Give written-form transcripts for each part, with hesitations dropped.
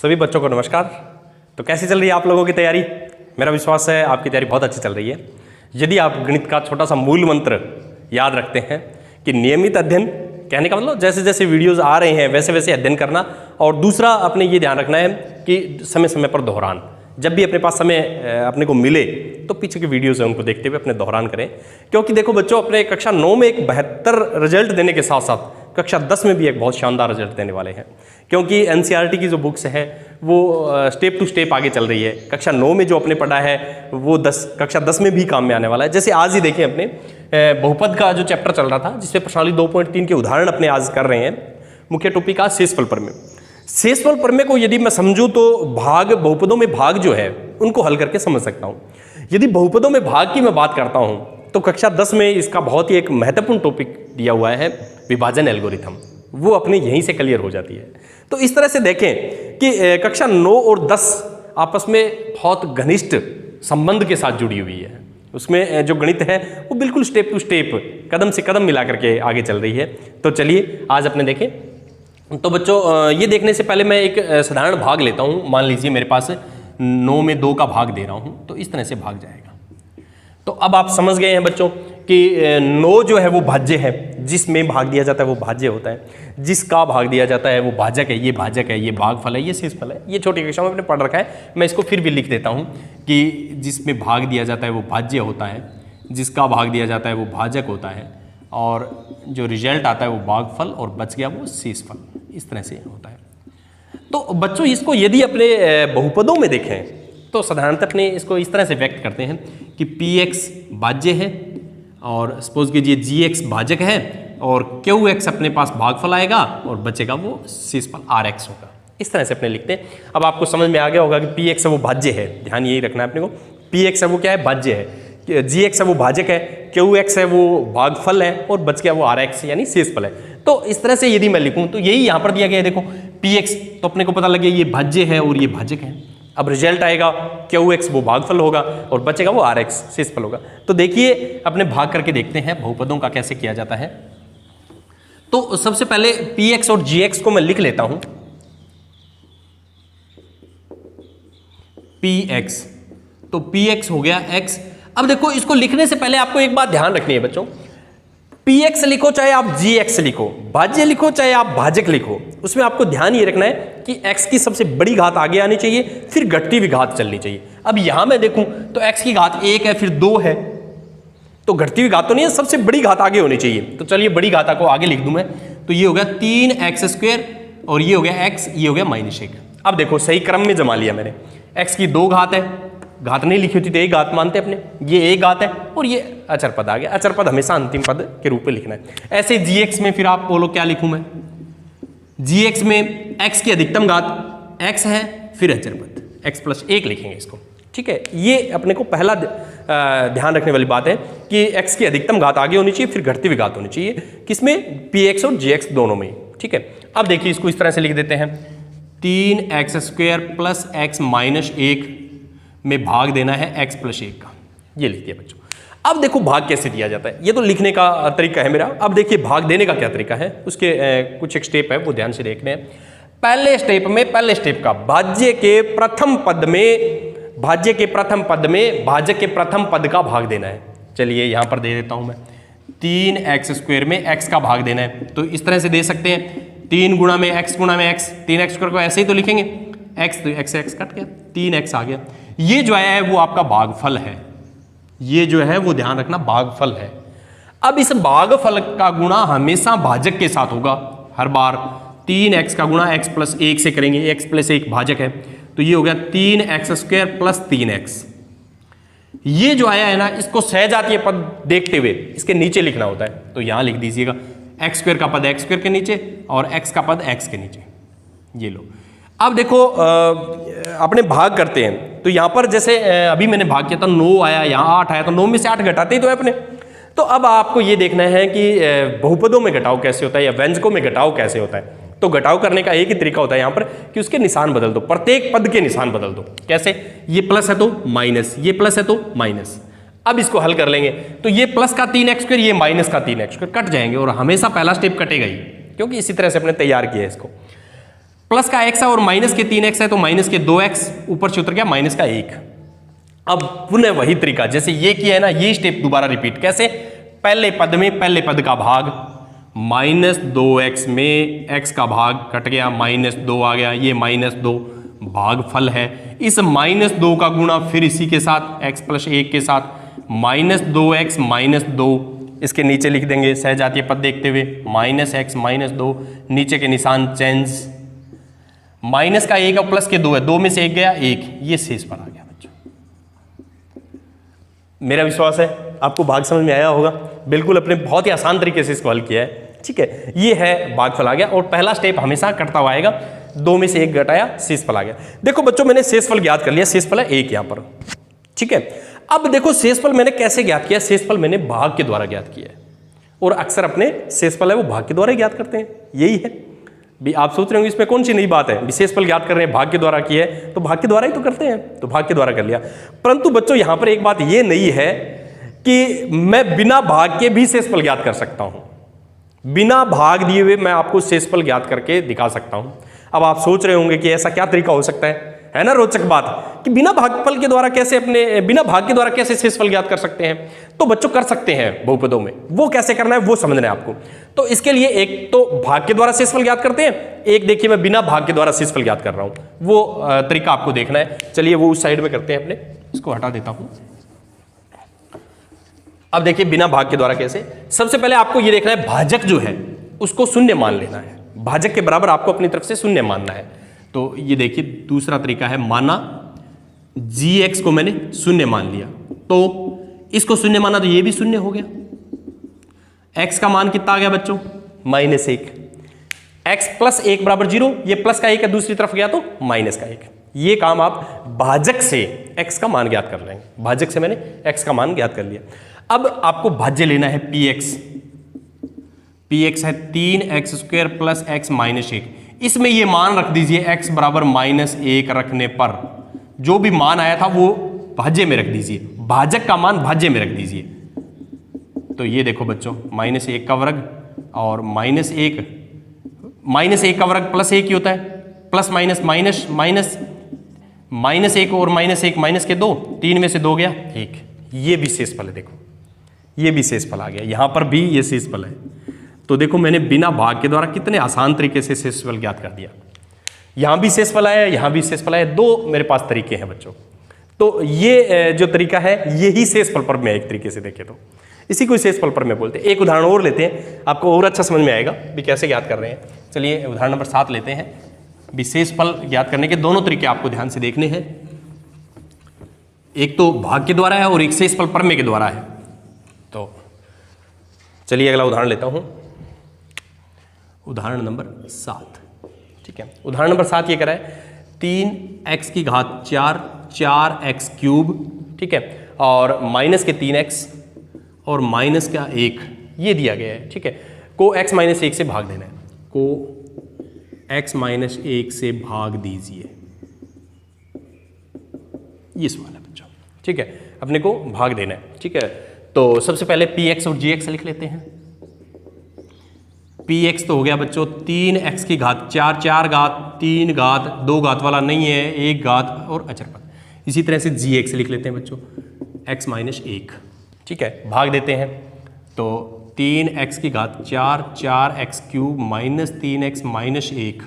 सभी बच्चों को नमस्कार। तो कैसी चल रही है आप लोगों की तैयारी? मेरा विश्वास है आपकी तैयारी बहुत अच्छी चल रही है। यदि आप गणित का छोटा सा मूल मंत्र याद रखते हैं कि नियमित अध्ययन, कहने का मतलब जैसे जैसे वीडियोस आ रहे हैं वैसे वैसे अध्ययन करना, और दूसरा अपने ये ध्यान रखना है कि समय समय पर दोहरान। जब भी अपने पास समय अपने को मिले तो पीछे के वीडियोस हैं उनको देखते हुए अपने दोहरान करें, क्योंकि देखो बच्चों, अपने कक्षा 9 में एक बेहतर रिजल्ट देने के साथ साथ कक्षा 10 में भी एक बहुत शानदार रिजल्ट देने वाले हैं, क्योंकि एनसीईआरटी की जो बुक्स है वो स्टेप टू स्टेप आगे चल रही है। कक्षा 9 में जो अपने पढ़ा है वो कक्षा 10 में भी काम में आने वाला है। जैसे आज ही देखें, अपने बहुपद का जो चैप्टर चल रहा था जिसमें प्रश्नावली 2.3 के उदाहरण अपने आज कर रहे हैं, मुख्य टॉपिक का शेषफल प्रमेय। शेषफल प्रमेय को यदि मैं समझूं तो बहुपदों में भाग जो है उनको हल करके समझ सकता हूं। यदि बहुपदों में भाग की मैं बात करता हूं तो कक्षा 10 में इसका बहुत ही एक महत्वपूर्ण टॉपिक दिया हुआ है, विभाजन एल्गोरिथम। वो अपने यहीं से क्लियर हो जाती है। तो इस तरह से देखें कि कक्षा 9 और 10 आपस में बहुत घनिष्ठ संबंध के साथ जुड़ी हुई है। उसमें जो गणित है वो बिल्कुल स्टेप टू स्टेप, कदम से कदम मिला करके आगे चल रही है। तो चलिए आज अपने देखें। तो बच्चों, ये देखने से पहले मैं एक साधारण भाग लेता हूँ। मान लीजिए मेरे पास 9 में 2 का भाग दे रहा हूँ, तो इस तरह से भाग जाएगा। तो अब आप समझ गए हैं बच्चों कि 9 जो है वो भाज्य है, जिसमें भाग दिया जाता है वो भाज्य होता है, जिसका भाग दिया जाता है वो भाजक है, ये भाजक है, ये भागफल है, ये शेषफल है। ये छोटी कक्षा में आपने पढ़ रखा है, मैं इसको फिर भी लिख देता हूँ कि जिसमें भाग दिया जाता है वो भाज्य होता है, जिसका भाग दिया जाता है वो भाजक होता है, और जो रिजल्ट आता है वो भागफल, और बच गया वो शेषफल। इस तरह से होता है। तो बच्चों, इसको यदि अपने बहुपदों में देखें तो साधारणतः अपने इसको इस तरह से व्यक्त करते हैं कि px भाज्य है, और सपोज कीजिए gx भाजक है, और qx अपने पास भागफल आएगा, और बचेगा वो शेषफल rx होगा। इस तरह से अपने लिखते हैं। अब आपको समझ में आ गया होगा कि px है वो भाज्य है, ध्यान यही रखना है अपने को। px है वो क्या है? भाज्य है। gx है वो भाजक है, qx है वो भागफल है, और बच गया वो rx यानी शेषफल है। तो इस तरह से यदि मैं लिखूं तो यही यहाँ पर दिया गया है। देखो px तो अपने को पता लग गया ये भाज्य है और ये भाजक है। अब रिजल्ट आएगा qx वो भागफल होगा, और बचेगा वो rx शेषफल होगा। तो देखिए अपने भाग करके देखते हैं बहुपदों का कैसे किया जाता है। तो सबसे पहले px और gx को मैं लिख लेता हूं। px तो px हो गया x। अब देखो, इसको लिखने से पहले आपको एक बात ध्यान रखनी है बच्चों, px लिखो चाहे आप gx लिखो, भाज्य लिखो चाहे आप भाजक लिखो, उसमें आपको ध्यान ये रखना है कि x की सबसे बड़ी घात आगे आनी चाहिए, फिर घटती हुई घात चलनी चाहिए। अब यहां मैं देखूं तो x की घात 1 है, फिर 2 है, तो घटती हुई घात तो नहीं है, सबसे बड़ी घात आगे होनी चाहिए। तो चलिए बड़ी घात को आगे लिख दूं मैं, तो ये हो गया 3x², और ये हो गया x, ये हो गया -1। अब देखो सही क्रम में जमा लिया मैंने। x की 2 घात है, घात नहीं लिखी होती तो एक घात मानते अपने, ये एक घात है, और ये अचर पद आ गया। अचर पद हमेशा अंतिम पद के रूप में लिखना है। ऐसे gx में फिर आप बोलो क्या लिखूं मैं? gx में x की अधिकतम घात x है, फिर अचर पद x+1 लिखेंगे इसको। ठीक है, ये अपने को पहला ध्यान रखने वाली बात है कि x की अधिकतम घात आगे होनी चाहिए, फिर घटती हुई घात होनी चाहिए। किसमें? px और gx दोनों में। ठीक है, अब देखिए इसको इस तरह से लिख देते हैं। 3x² + x - 1 में भाग देना है x+1 का। ये लिख दिया बच्चों। अब देखो भाग कैसे दिया जाता है, ये तो लिखने का तरीका है मेरा। अब देखिए भाग देने का क्या तरीका है, उसके कुछ एक स्टेप है वो ध्यान से देखने हैं। पहले स्टेप का भाज्य के प्रथम पद में भाजक के प्रथम पद का भाग देना है। चलिए यहां पर दे देता हूं मैं, 3x² में x का भाग देना है। तो इस तरह से दे सकते हैं, 3 गुणा में x गुणा में x, 3x² को ऐसे ही तो लिखेंगे, x तो x से x कट गया, 3x आ गया। ये जो आया है वो आपका भागफल है, ये जो है वो ध्यान रखना भागफल है। अब इस भागफल का गुणा हमेशा भाजक के साथ होगा, हर बार 3x का गुणा x+1 से करेंगे, x+1 भाजक है, तो ये हो गया 3x² + 3x। ये जो आया है ना, इसको सहजातीय पद देखते हुए इसके नीचे लिखना होता है, तो यहां लिख दीजिएगा x² का पद x² के नीचे, और x का पद x के नीचे। ये लो। अब देखो अपने भाग करते हैं, तो यहां पर जैसे अभी मैंने भाग किया था 9 आया, यहां 8 आया, तो 9 में से 8 घटाते ही तो है अपने। तो अब आपको ये देखना है कि बहुपदों में घटाव कैसे होता है या व्यंजकों में घटाव कैसे होता है। तो घटाव करने का एक ही तरीका होता है यहाँ पर कि उसके निशान बदल दो, प्रत्येक पद के निशान बदल दो। कैसे? ये प्लस है तो माइनस, ये प्लस है तो माइनस। अब इसको हल कर लेंगे तो ये प्लस का 3x², ये माइनस का 3x² कट जाएंगे, और हमेशा पहला स्टेप कटेगा ही, क्योंकि इसी तरह से अपने तैयार किया है इसको। प्लस का x है और माइनस के 3x है, तो माइनस के 2x ऊपर से उतर गया माइनस का 1। अब पुनः वही तरीका जैसे ये किया है ना, ये स्टेप दोबारा रिपीट। कैसे? पहले पद में पहले पद का भाग, -2x में x का भाग कट गया, -2 आ गया, ये -2 भागफल है। इस -2 का गुणा फिर इसी के साथ x + 1 के साथ, -2x -2 इसके नीचे लिख देंगे सहजातीय पद देखते हुए, -x -2 नीचे के निशान चेंज, माइनस का 1 और प्लस के 2 है, 2 में से 1 गया 1, ये शेष पर आ गया बच्चों। मेरा विश्वास है आपको भाग समझ में आया होगा। बिल्कुल अपने बहुत ही आसान तरीके से इसको हल किया है। ठीक है, ये है भागफल आ गया और पहला स्टेप हमेशा कटता हुआ आएगा, 2 में से 1 घटाया शेषफल आ गया। देखो बच्चों मैंने शेषफल ज्ञात कर लिया, शेषफल है 1 यहां पर। ठीक है, अब देखो शेषफल मैंने कैसे ज्ञात किया? शेषफल मैंने भाग के द्वारा ज्ञात किया है और अक्सर अपने शेषफल है वो भाग के द्वारा ही ज्ञात करते हैं, यही है भी। आप सोच रहे होंगे इसमें कौन सी नई बात है, शेषफल ज्ञात कर रहे हैं भाग के द्वारा किया है तो भाग के द्वारा ही तो करते हैं, तो भाग के द्वारा कर लिया। परंतु बच्चों यहां पर एक बात ये नहीं है कि मैं बिना भाग के भी शेषफल ज्ञात कर सकता हूं। बिना भाग दिए हुए मैं आपको शेषफल ज्ञात करके दिखा सकता हूं। अब आप सोच रहे होंगे कि ऐसा क्या तरीका हो सकता है ना रोचक बात कि बिना भागफल के द्वारा कैसे बिना भाग के द्वारा कैसे शेषफल ज्ञात कर सकते हैं? तो बच्चों कर सकते हैं बहुपदों में, वो कैसे करना है वो समझना है आपको। तो इसके लिए एक तो भाग के द्वारा शेषफल ज्ञात करते हैं, एक देखिए मैं बिना भाग के द्वारा शेषफल ज्ञात कर रहा हूं, वो तरीका आपको देखना है। चलिए वो उस साइड में करते हैं, अपने इसको हटा देता हूं। अब देखिए बिना भाग के द्वारा कैसे। सबसे पहले आपको ये देखना है भाजक जो है उसको शून्य मान लेना है, भाजक के बराबर आपको अपनी तरफ से शून्य मानना है। तो ये देखिए दूसरा तरीका है, माना gx को मैंने शून्य मान लिया, तो इसको शून्य माना तो ये भी शून्य हो गया। x का मान कितना आ गया बच्चों? -1। x + 1 = 0, ये प्लस का 1 है दूसरी तरफ गया तो माइनस का 1। ये काम आप भाजक से x का मान ज्ञात कर लेंगे। भाजक से मैंने x का मान ज्ञात कर लिया। अब आपको भाज्य लेना है px। px है 3x² + x - 1। इसमें ये मान रख दीजिए x = -1 रखने पर जो भी मान आया था वो भाज्य में रख दीजिए, भाजक का मान भाज्य में रख दीजिए। तो ये देखो बच्चों -1 का वर्ग और -1 का वर्ग +1 ही होता है, प्लस माइनस माइनस माइनस -1 और -1 माइनस के 2, 3 में से 2 गया 1। ये भी शेषफल है, देखो ये भी शेषफल आ गया, यहां पर भी ये शेषफल है। तो देखो मैंने बिना भाग के द्वारा कितने आसान तरीके से शेषफल ज्ञात कर दिया। यहां भी शेषफल आया, यहां भी शेषफल आया, 2 मेरे पास तरीके हैं बच्चों। तो ये जो तरीका है यही शेषफल पर में एक तरीके से देखें तो इसी को शेषफल पर में बोलते हैं। एक उदाहरण और लेते हैं, आपको और अच्छा समझ में आएगा भी कैसे ज्ञात कर रहे हैं। चलिए उदाहरण नंबर 7 लेते हैं। शेषफल ज्ञात करने के दोनों तरीके आपको ध्यान से देखने हैं, एक तो भाग के द्वारा है और एक शेषफल परमेय के द्वारा है। तो चलिए अगला उदाहरण लेता हूं, उदाहरण नंबर 7। ठीक है, उदाहरण नंबर 7 ये कह रहा है 3x की घात 4 4x³ ठीक है, और माइनस के 3x और माइनस का 1 ये दिया गया है। ठीक है, को x - 1 से भाग देना है, को x - 1 से भाग दीजिए, ये सवाल है बच्चों। ठीक है, अपने को भाग देना है। ठीक है, तो सबसे पहले px और gx लिख लेते हैं। px तो हो गया बच्चों 3x की घात 4 4 घात 3 घात 2 घात वाला नहीं है, 1 घात और अचर पद। इसी तरह से gx लिख लेते हैं बच्चों x - 1। ठीक है, भाग देते हैं तो 3x की घात 4 4x³ माइनस 3x - 1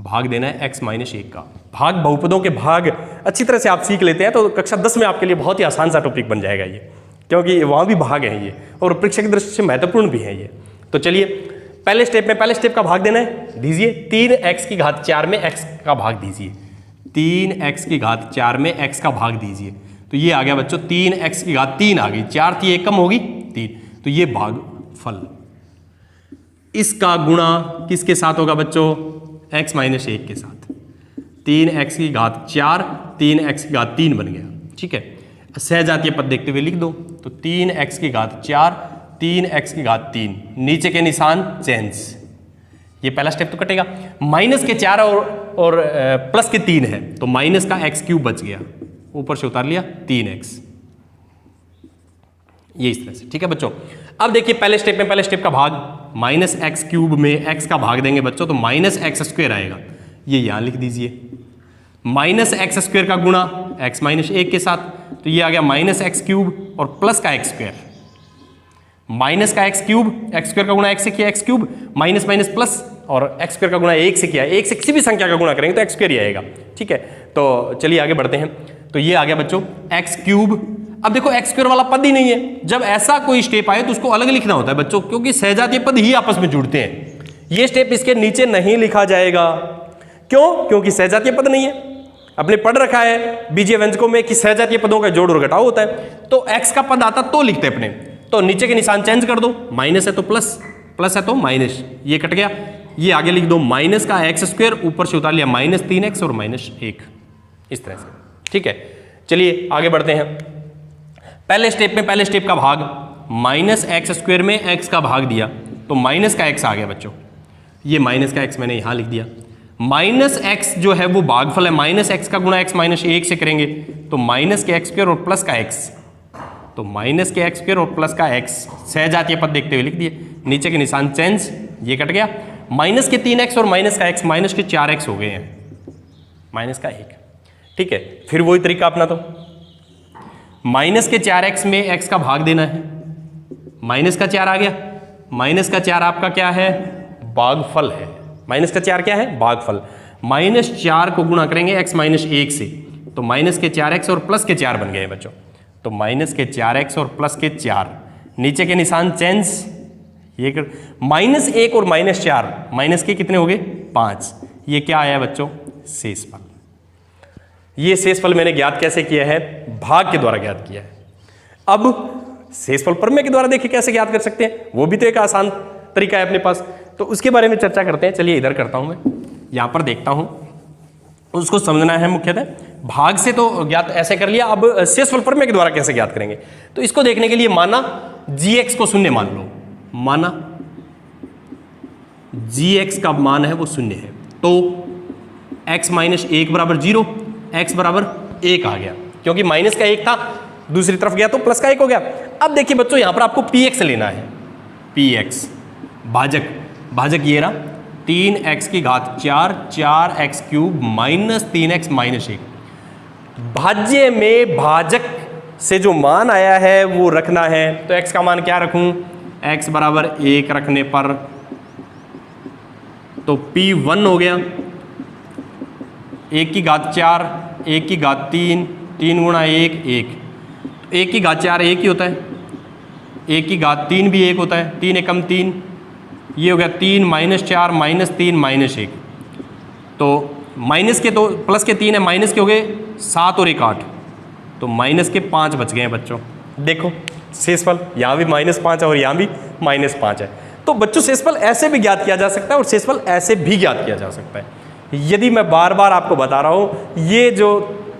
भाग देना है x - 1 का। भाग बहुपदों के भाग अच्छी तरह से आप सीख लेते हैं तो कक्षा 10 में आपके लिए बहुत ही आसान सा टॉपिक बन जाएगा ये, क्योंकि वहाँ भी भाग हैं ये और परीक्षा की दृष्टि से महत्वपूर्ण भी है ये। तो चलिए पहले स्टेप का भाग देना है, दीजिए 3x की घात 4 में x का भाग दीजिए, 3x की घात 4 में x का भाग दीजिए। तो ये आ गया बच्चों 3x की घात 3 आ गई, 4 थी 1 कम होगी 3, तो ये भाग फल। इसका गुणा किसके साथ होगा बच्चों? x - 1 के साथ। 3x की घात 4 3x की घात 3 बन गया। ठीक है, सहजातीय पद देखते हुए लिख दो, तो 3x की घात 4 3x की घात 3 नीचे के निशान चेंज। ये पहला स्टेप तो कटेगा, माइनस के 4 और प्लस के 3 है तो माइनस का x³ बच गया, ऊपर से उतार लिया 3x, ये इस तरह से। ठीक है बच्चों, अब देखिए पहले स्टेप का भाग माइनस एक्स क्यूब में एक्स का भाग देंगे बच्चों, तो माइनस एक्स स्क्वायर आएगा, ये यहां लिख दीजिए। माइनस एक्स स्क्वायर का गुणा एक्स माइनस 1 के साथ, तो ये आ गया माइनस एक्स क्यूब और प्लस का एक्स स्क्वायर। माइनस का एक्स क्यूब, एक्स स्क्वायर का गुणा एक्स से किया x cube, minus minus plus और एक्स स्क्वायर का गुणा 1 से किया, 1 से किसी भी संख्या का गुणा करेंगे तो एक्स स्क्वायर ही आएगा। ठीक है, तो चलिए आगे बढ़ते हैं। तो ये आ गया बच्चों एक्स क्यूब। अब देखो एक्स स्क्वायर वाला पद ही नहीं है, जब ऐसा कोई स्टेप आए तो उसको अलग लिखना होता है बच्चों, क्योंकि सहजातीय पद ही आपस में जुड़ते हैं। ये स्टेप इसके नीचे नहीं लिखा जाएगा, क्यों? क्योंकि सहजातीय पद नहीं है। अपने पढ़ रखा है बीजीय व्यंजकों में कि सहजातीय पदों का जोड़ और घटाव होता है, तो एक्स का पद आता तो लिखते अपने, तो नीचे के निशान चेंज कर दो, माइनस है तो प्लस, प्लस है तो माइनस, ये कट गया, ये आगे लिख दो माइनस का एक्स स्क्वायर, ऊपर से उतार लिया माइनस 3x और माइनस 1, इस तरह से। ठीक है, चलिए आगे बढ़ते हैं। पहले स्टेप का भाग माइनस एक्स स्क्वायर में एक्स का भाग दिया, तो माइनस का एक्स आ गया बच्चों, ये माइनस का एक्स मैंने यहां लिख दिया। माइनस एक्स जो है वो भागफल है, माइनस एक्स का गुणा एक्स माइनस 1 से करेंगे तो माइनस के एक्स स्क्वायर और प्लस का एक्स, तो माइनस के एक्स स्क्वायर और प्लस का एक्स, सहजातीय पद देखते हुए लिख दिए, नीचे के निशान चेंज, ये कट गया, माइनस के 3x और माइनस का x माइनस के 4x हो गए हैं, माइनस का 1। ठीक है, फिर वही तरीका अपना, तो माइनस के 4x में x का भाग देना है, माइनस का 4 आ गया, माइनस का 4 आपका क्या है? भागफल है। माइनस का 4 क्या है? भागफल। माइनस 4 को गुणा करेंगे x माइनस 1 से, तो माइनस के 4x और प्लस के 4 बन गए बच्चों, तो माइनस के 4x और प्लस के 4, नीचे के निशान चेंज, ये कर माइनस 1 और माइनस 4, माइनस के कितने हो गए? 5। ये क्या आया बच्चों? शेषफल। ये शेषफल मैंने ज्ञात कैसे किया है? भाग के द्वारा ज्ञात किया है। अब शेषफल प्रमेय के द्वारा देखिए कैसे ज्ञात कर सकते हैं, वो भी तो एक आसान तरीका है अपने पास, तो उसके बारे में चर्चा करते हैं। चलिए इधर करता हूं, मैं यहां पर देखता हूं, उसको समझना है मुख्यतः। भाग से तो ज्ञात ऐसे कर लिया, अब शेषफल प्रमेय के द्वारा कैसे ज्ञात करेंगे, तो इसको देखने के लिए माना gx को शून्य मान लो, माना gx का मान है वो शून्य है, तो x माइनस 1 बराबर 0, x बराबर 1 आ गया, क्योंकि माइनस का 1 था, दूसरी तरफ गया तो प्लस का 1 हो गया। अब देखिए बच्चों यहां पर आपको px लेना है, px भाजक, भाजक ये रहा 3x की घात 4, 4x cube minus 3x minus 1। भाज्य में भाजक से जो मान आया है वो रखना है, तो x का मान क्या रखूं? x बराबर 1 रखने पर तो p1 हो गया, 1 की घात 4, 1 की घात 3, 3 गुणा 1, 1, 1 की घात 4 1 ही होता है, 1 की घात 3 भी 1 होता है, 3 एकम 3, ये हो गया 3 माइनस 4 माइनस 3 माइनस 1, तो माइनस के तो प्लस के 3 है, माइनस के हो गए 7 और 1 8, तो माइनस के 5 बच गए हैं बच्चों। देखो शेषफल यहाँ भी -5 है और यहाँ भी -5 है, तो बच्चों शेषफल ऐसे भी ज्ञात किया जा सकता है और शेषफल ऐसे भी ज्ञात किया जा सकता है। यदि मैं बार बार आपको बता रहा हूँ, ये जो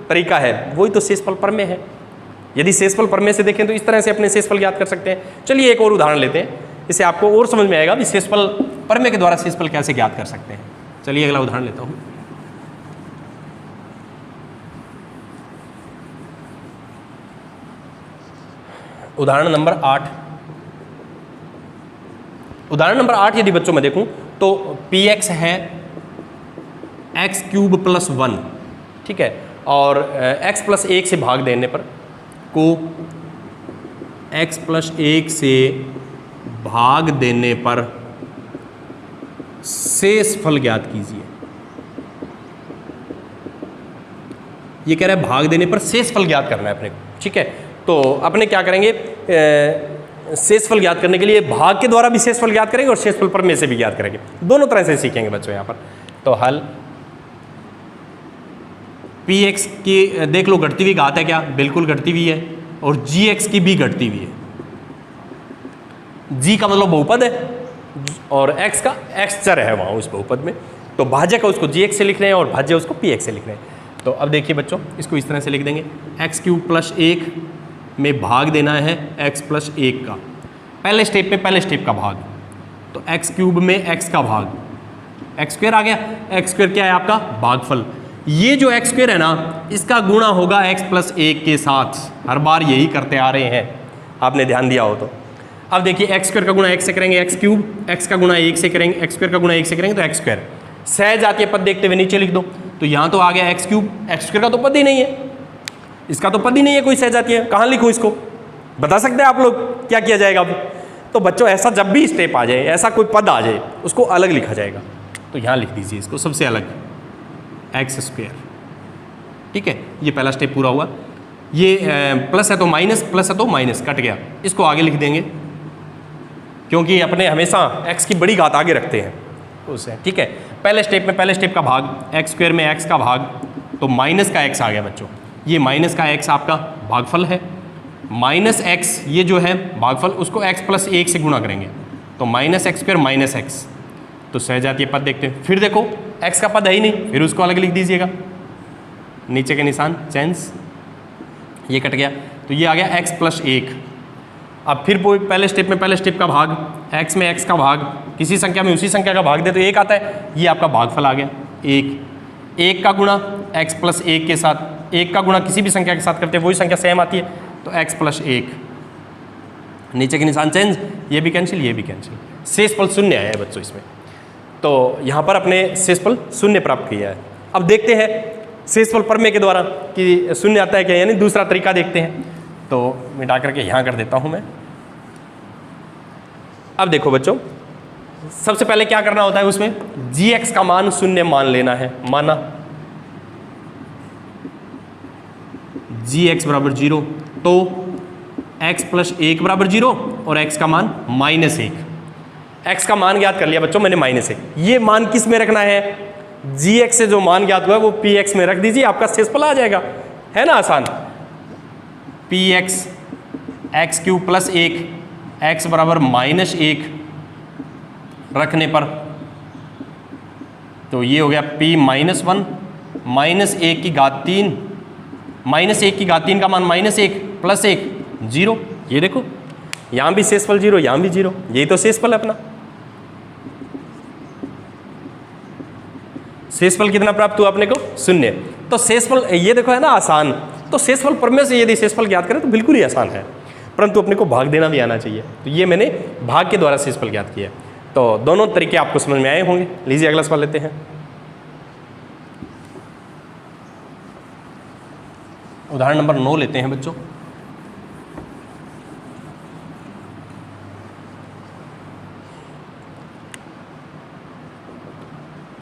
तरीका है वही तो शेषफल प्रमेय है। यदि शेषफल प्रमेय से देखें तो इस तरह से अपने शेषफल ज्ञात कर सकते हैं। चलिए एक और उदाहरण लेते हैं, इससे आपको और समझ में आएगा कि शेषफल प्रमेय के द्वारा शेषफल कैसे ज्ञात कर सकते हैं। चलिए अगला उदाहरण लेता हूँ। उदाहरण नंबर 8। उदाहरण नंबर 8 यदि बच्चों में देखूं तो px है x क्यूब प्लस 1, ठीक है, और x प्लस 1 से भाग देने पर को x प्लस 1 से भाग देने पर शेषफल ज्ञात कीजिए। ये कह रहा है भाग देने पर शेषफल ज्ञात करना है अपने को, ठीक है। तो अपने क्या करेंगे, शेषफल ज्ञात करने के लिए भाग के द्वारा भी शेषफल ज्ञात करेंगे और शेषफल प्रमेय से भी ज्ञात करेंगे, दोनों तरह से सीखेंगे बच्चों यहाँ पर। तो हल px की देख लो घटती हुई घात है क्या, बिल्कुल घटती हुई है, और gx की भी घटती हुई है। g का मतलब बहुपद है और x का x चर है वहाँ उस बहुपद में, तो भाजक है उसको gx से लिख रहे हैं और भाज्य उसको px से लिख रहे हैं। तो अब देखिए बच्चों इसको इस तरह से लिख देंगे, x क्यूब प्लस 1 में भाग देना है x प्लस 1 का, पहले स्टेप का भाग, तो x क्यूब में x का भाग, x स्क्वायर आ गया, x स्क्वायर क्या है आपका भागफल। ये जो x स्क्वायर है ना, इसका गुणा होगा x प्लस 1 के साथ, हर बार यही करते आ रहे हैं, आपने ध्यान दिया हो तो। अब देखिए एक्स स्क्वायर का गुणा एक्स से करेंगे एक्स क्यूब, एक्स का गुणा 1 से करेंगे, एक्स स्क्वायर का गुणा 1 से करेंगे तो एक्स स्क्वायर। सहजातीय पद देखते हुए नीचे लिख दो, तो यहाँ तो आ गया एक्स क्यूब, एक्स स्क्वायर का तो पद ही नहीं है, इसका तो पद ही नहीं है कोई सहजातीय, कहाँ लिखूँ इसको, बता सकते हैं आप लोग क्या किया जाएगा अब? तो बच्चों ऐसा जब भी स्टेप आ जाए, ऐसा कोई पद आ जाए, उसको अलग लिखा जाएगा। तो यहाँ लिख दीजिए इसको सबसे अलग एक्स स्क्वायर, ठीक है, ये पहला स्टेप पूरा हुआ। ये प्लस है तो माइनस, प्लस है तो माइनस, कट गया, इसको आगे लिख देंगे क्योंकि अपने हमेशा एक्स की बड़ी घात आगे रखते हैं उससे, ठीक है। पहले स्टेप में पहले स्टेप का भाग, एक्स स्क्वायर में एक्स का भाग, तो माइनस का एक्स आ गया बच्चों, ये माइनस का एक्स आपका भागफल है, माइनस एक्स ये जो है भागफल, उसको एक्स प्लस 1 से गुणा करेंगे तो minus x square minus x, तो सहजातीय पद देखते हैं। फिर देखो एक्स का पद है ही नहीं, फिर उसको अलग लिख दीजिएगा, नीचे के निशान चेंज, ये कट गया, तो ये आ गया एक्स प्लस 1। अब फिर वो पहले स्टेप में पहले स्टेप का भाग, एक्स में एक्स का भाग, किसी संख्या में उसी संख्या का भाग दे तो 1 आता है, ये आपका भागफल आ गया 1। 1 का गुणा एक्स प्लस 1 के साथ, 1 का गुणा किसी भी संख्या के साथ करते हैं वही संख्या सेम आती है, तो एक्स प्लस 1, नीचे के निशान चेंज, ये भी कैंसिल, ये भी कैंसिल, शेषफल शून्य आया है बच्चों इसमें। तो यहाँ पर अपने शेषफल शून्य प्राप्त किया है। अब देखते हैं शेषफल प्रमेय के द्वारा कि शून्य आता है क्या, यानी दूसरा तरीका देखते हैं। तो मिटा करके यहाँ कर देता हूँ मैं। अब देखो बच्चों, सबसे पहले क्या करना होता है उसमें, gx का मान शून्य मान लेना है, माना gx बराबर 0, तो x प्लस 1 बराबर 0 और x का मान -1। x का मान ज्ञात कर लिया बच्चों मैंने -1, ये मान किस में रखना है, gx से जो मान ज्ञात हुआ है वो px में रख दीजिए, आपका शेषफल आ जाएगा, है ना आसान। px x cube plus 1 x बराबर -1 रखने पर, तो ये हो गया p -1 -1 की घात 3, -1 की घात 3 का मान -1 प्लस 1 0। ये देखो यहाँ भी शेषफल 0, यहाँ भी 0, यही तो शेषफल है अपना। शेषफल कितना प्राप्त हुआ अपने को, शून्य। तो शेषफल ये देखो है ना आसान, तो शेषफल प्रमेय से यदि शेषफल ज्ञात करें तो बिल्कुल ही आसान है, परंतु अपने को भाग देना भी आना चाहिए। तो ये मैंने भाग के द्वारा शेषफल ज्ञात किया। तो दोनों तरीके आपको समझ में आए होंगे। लीजिए अगला सवाल लेते हैं। उदाहरण नंबर 9 लेते हैं बच्चों।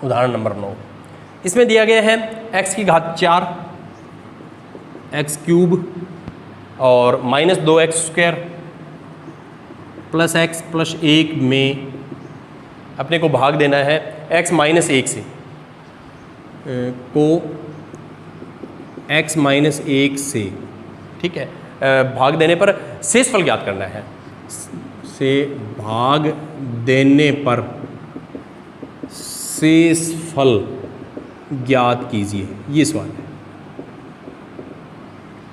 उदाहरण नंबर 9, इसमें दिया गया है x की घात 4 x क्यूब और -2x square plus x plus 1 में अपने को भाग देना है x -1 से, को x -1 से, ठीक है। भाग देने पर शेषफल ज्ञात करना है, से भाग देने पर शेषफल ज्ञात कीजिए, ये सवाल है।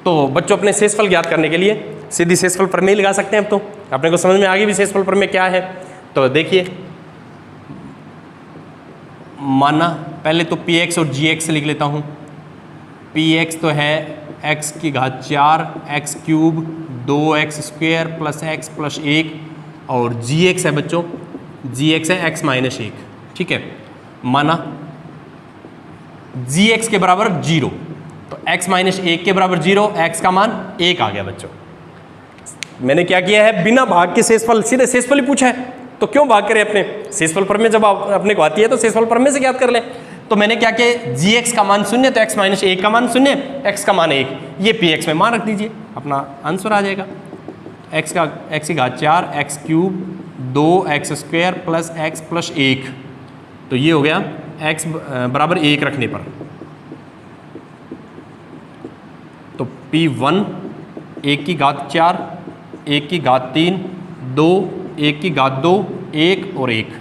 तो बच्चों अपने शेषफल ज्ञात करने के लिए सीधी शेषफल प्रमेय लगा सकते हैं। अब तो अपने को समझ में आ गई भी शेषफल प्रमेय क्या है। तो देखिए, माना पहले तो px और gx लिख लेता हूँ। px तो है x की घात 4 x cube 2x square plus x plus 1, और gx है बच्चों, gx है x -1, ठीक है। माना gx के बराबर 0, तो x -1 के बराबर 0, x का मान 1 आ गया बच्चों। मैंने क्या किया है, बिना भाग के शेषफल, सीधे शेषफल ही पूछा है तो क्यों भाग करें अपने शेषफल प्रमेय, जब अपने को आती है तो शेषफल प्रमेय से ज्ञात कर लें। तो मैंने क्या किया, gx का मान 0 तो x -1 का मान 0, x का मान 1, ये px में मान रख दीजिए, अपना आंसर आ जाएगा। x की घात 4 x cube 2x square plus x plus 1, तो ये हो गया x बराबर 1 रखने पर, तो p1 1 की घात 4 1 की घात 3 2 1 की घात 2 1 और 1,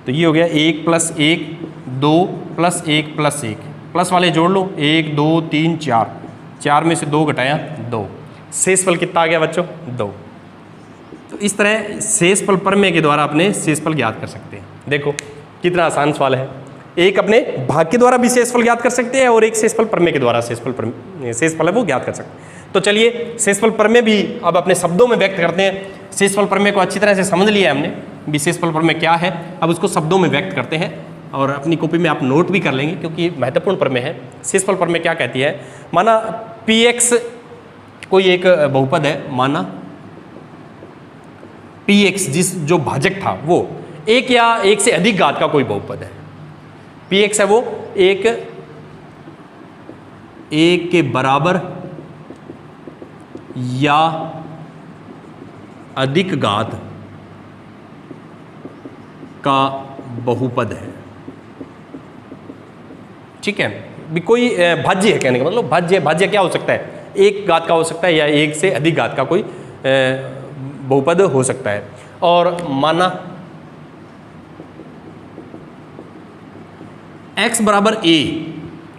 तो ये हो गया 1 प्लस 1 2 प्लस 1 प्लस 1, प्लस वाले जोड़ लो 1 2 3 4, 4 में से 2 घटाया 2, शेषफल कितना आ गया बच्चों 2। तो इस तरह शेषफल प्रमेय के द्वारा अपने शेषफल ज्ञात कर सकते हैं। देखो कितना आसान सवाल है, एक अपने भाग के द्वारा भी शेषफल ज्ञात कर सकते हैं और एक शेषफल प्रमेय के द्वारा शेषफल है वो ज्ञात कर सकते हैं। तो चलिए शेषफल प्रमेय भी अब अपने शब्दों में व्यक्त करते हैं। शेषफल प्रमेय को अच्छी तरह से समझ लिया है हमने भी शेषफल प्रमेय क्या है। अब उसको शब्दों में व्यक्त करते हैं और अपनी कॉपी में आप नोट भी कर लेंगे क्योंकि महत्वपूर्ण प्रमेय है। शेषफल प्रमेय क्या कहती है, माना px कोई एक बहुपद है, माना px जो भाजक था वो एक या एक से अधिक घात का कोई बहुपद है। px है वो एक के बराबर या अधिक घात का बहुपद है। ठीक है, भी कोई भाज्य है, कहने का मतलब भाज्य क्या हो सकता है, एक घात का हो सकता है या एक से अधिक घात का कोई बहुपद हो सकता है। और माना x बराबर a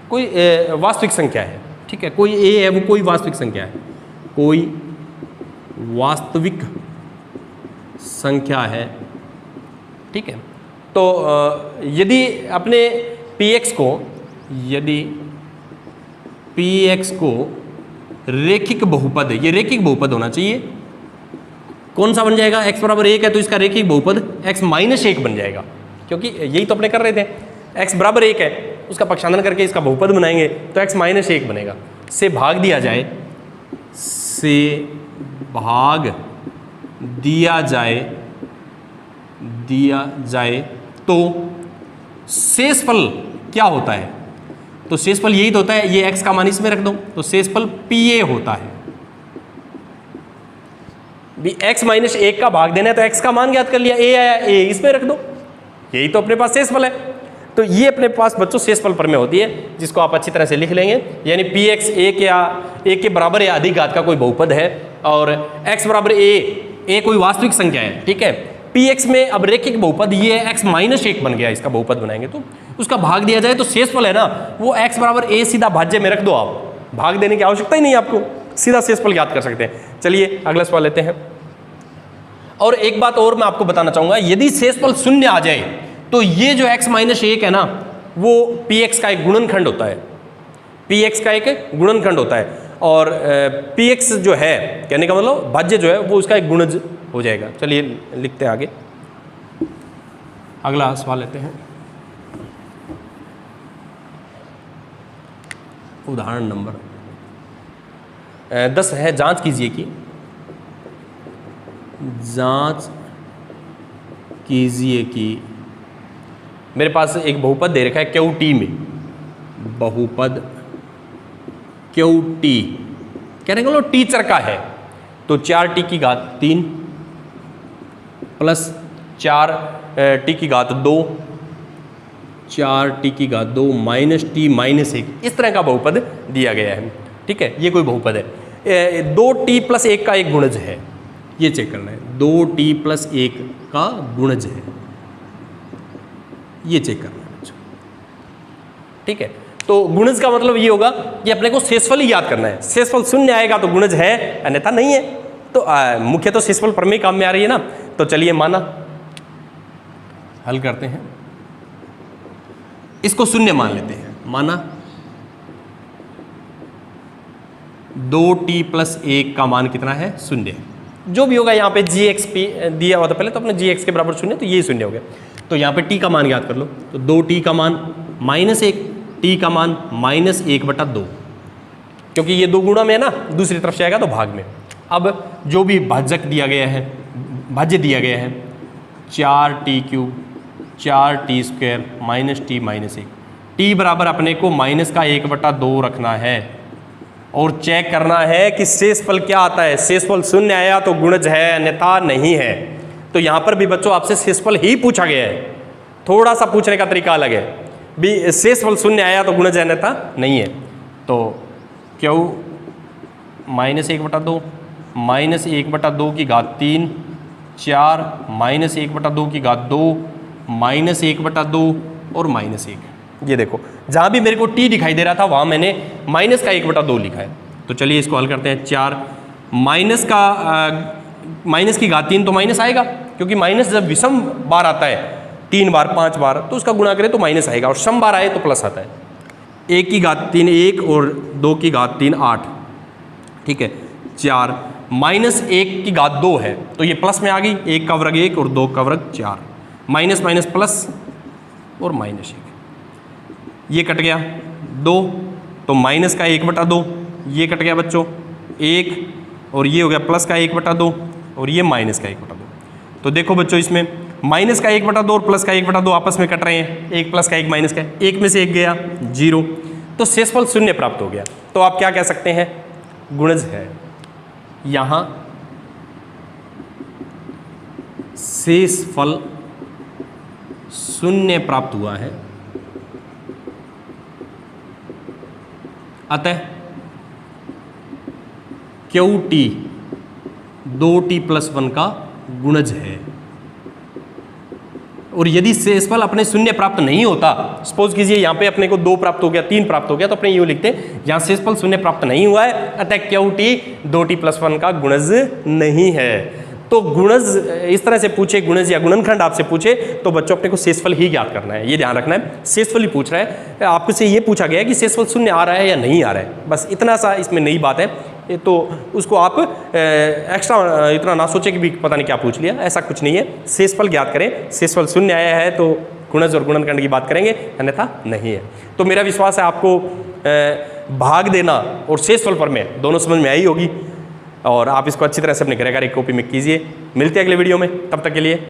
कोई वास्तविक संख्या है। ठीक है, कोई a है वो कोई वास्तविक संख्या है, कोई वास्तविक संख्या है। ठीक है, तो यदि अपने px को रेखिक बहुपद है, ये रेखिक बहुपद होना चाहिए। कौन सा बन जाएगा, x बराबर 1 है तो इसका रेखिक बहुपद x माइनस 1 बन जाएगा, क्योंकि यही तो अपने कर रहे थे। x बराबर 1 है, उसका पक्षांतरण करके इसका बहुपद बनाएंगे तो x माइनस 1 बनेगा। से भाग दिया जाए तो शेषफल क्या होता है, तो शेषफल यही तो होता है, ये x का मान इसमें रख दो तो शेषफल pa होता है। भी x माइनस 1 का भाग देना है तो x का मान ज्ञात कर लिया, a आया, a इसमें रख दो, यही तो अपने पास शेषफल है। तो ये अपने पास बच्चों शेषफल प्रमेय होती है, जिसको आप अच्छी तरह से लिख लेंगे। यानी px 1 के बराबर या अधिक घात का कोई बहुपद है और x बराबर a कोई वास्तविक संख्या है। ठीक है, px में अब रेखिक बहुपद ये x माइनस 1 बन गया, इसका बहुपद बनाएंगे तो उसका भाग दिया जाए तो शेषफल है ना वो x बराबर a सीधा भाज्य में रख दो, आप भाग देने की आवश्यकता ही नहीं, आपको सीधा शेषफल ज्ञात कर सकते हैं। चलिए अगला सवाल लेते हैं। और एक बात और मैं आपको बताना चाहूंगा, यदि शेषफल शून्य आ जाए तो ये जो x माइनस 1 है ना वो px का एक गुणनखंड होता है, px का एक गुणनखंड होता है और px जो है कहने का मतलब भाज्य जो है वो उसका एक गुणज हो जाएगा। चलिए लिखते हैं आगे, अगला सवाल लेते हैं। उदाहरण नंबर 10 है, जांच कीजिए कि मेरे पास एक बहुपद दे रखा है QT में, बहुपद QT कहने का मतलब टी चर का है, तो 4t की घात 3 प्लस 4t की घात 2, 4t की घात 2 माइनस t माइनस 1, इस तरह का बहुपद दिया गया है। ठीक है, ये कोई बहुपद है। 2t प्लस 1 का एक गुणज है, ये चेक करना है, 2t प्लस 1 का गुणज है, ये चेक करना है बच्चों। ठीक है, तो गुणज का मतलब ये होगा कि अपने को शेषफल ही याद करना है, शेषफल शून्य आएगा तो गुणज है अन्यथा नहीं है। तो मुख्य तो शेषफल प्रमेय काम में आ रही है ना। तो चलिए माना हल करते हैं, इसको शून्य मान लेते हैं। माना 2t प्लस 1 का मान कितना है, शून्य। जो भी होगा यहाँ पे gx दिया हुआ था पहले, तो अपने gx के बराबर शून्य, तो ये शून्य हो गया। तो यहाँ पे t का मान याद कर लो, तो 2t का मान माइनस 1, t का मान माइनस 1/2, क्योंकि ये 2 गुणा में है ना, दूसरी तरफ से आएगा तो भाग में। अब जो भी भाज्य दिया गया है 4t³ 4t² minus t minus 1, t बराबर अपने को माइनस का 1/2 रखना है और चेक करना है कि शेषफल क्या आता है। शेषफल शून्य आया तो गुणज है अन्यथा नहीं है। तो यहाँ पर भी बच्चों आपसे शेषफल ही पूछा गया है, थोड़ा सा पूछने का तरीका अलग है। भी शेषफल शून्य आया तो गुणज है अन्यथा नहीं है। तो क्यों माइनस 1/2 माइनस 1/2 की घात 3 4 माइनस 1/2 की घात 2 माइनस 1/2 और माइनस 1। ये देखो जहाँ भी मेरे को t दिखाई दे रहा था वहाँ मैंने माइनस का 1/2 लिखा है। तो चलिए इसको हल करते हैं। 4 माइनस की घात 3 तो माइनस आएगा, क्योंकि माइनस जब विषम बार आता है 3 बार 5 बार तो उसका गुणा करें तो माइनस आएगा, और सम बार आए तो प्लस आता है। 1 की घात 3 1 और 2 की घात 3 8, ठीक है। 4 -1 की घात 2 है तो ये प्लस में आ गई, 1 का वर्ग 1 और 2 का वर्ग 4, माइनस माइनस प्लस और -1, ये कट गया 2, तो माइनस का 1/2 ये कट गया बच्चों 1, और ये हो गया प्लस का 1/2 और ये माइनस का 1/2। तो देखो बच्चों इसमें माइनस का 1/2 और प्लस का 1/2 आपस में कट रहे हैं, 1 प्लस का 1 माइनस का, 1 में से 1 गया 0, तो शेषफल 0 प्राप्त हो गया। तो आप क्या कह सकते हैं, गुणज है। यहां शेषफल 0 प्राप्त हुआ है, अतः QT 2t+1 का गुणज है। और यदि शेषफल अपने 0 प्राप्त नहीं होता, सपोज कीजिए यहाँ पे अपने को 2 प्राप्त हो गया, 3 प्राप्त हो गया, तो अपने यूँ लिखते हैं यहाँ शेषफल 0 प्राप्त नहीं हुआ है, अतः QT 2t+1 का गुणज नहीं है। तो गुणज इस तरह से पूछे, गुणज या गुणनखंड आपसे पूछे तो बच्चों अपने को शेषफल ही ज्ञात करना है, ये ध्यान रखना है। शेषफल ही पूछ रहा है, आपको से ये पूछा गया है कि शेषफल 0 आ रहा है या नहीं आ रहा है, बस इतना सा इसमें नई बात है। तो उसको आप एक्स्ट्रा इतना ना सोचे कि भी पता नहीं क्या पूछ लिया, ऐसा कुछ नहीं है। शेषफल ज्ञात करें, शेषफल 0 आया है तो गुणज और गुणनखंड की बात करेंगे, अन्यथा नहीं है। तो मेरा विश्वास है आपको भाग देना और शेषफल प्रमेय दोनों समझ में आई होगी, और आप इसको अच्छी तरह से अपने गृह कार्य कॉपी में कीजिए। मिलते हैं अगले वीडियो में, तब तक के लिए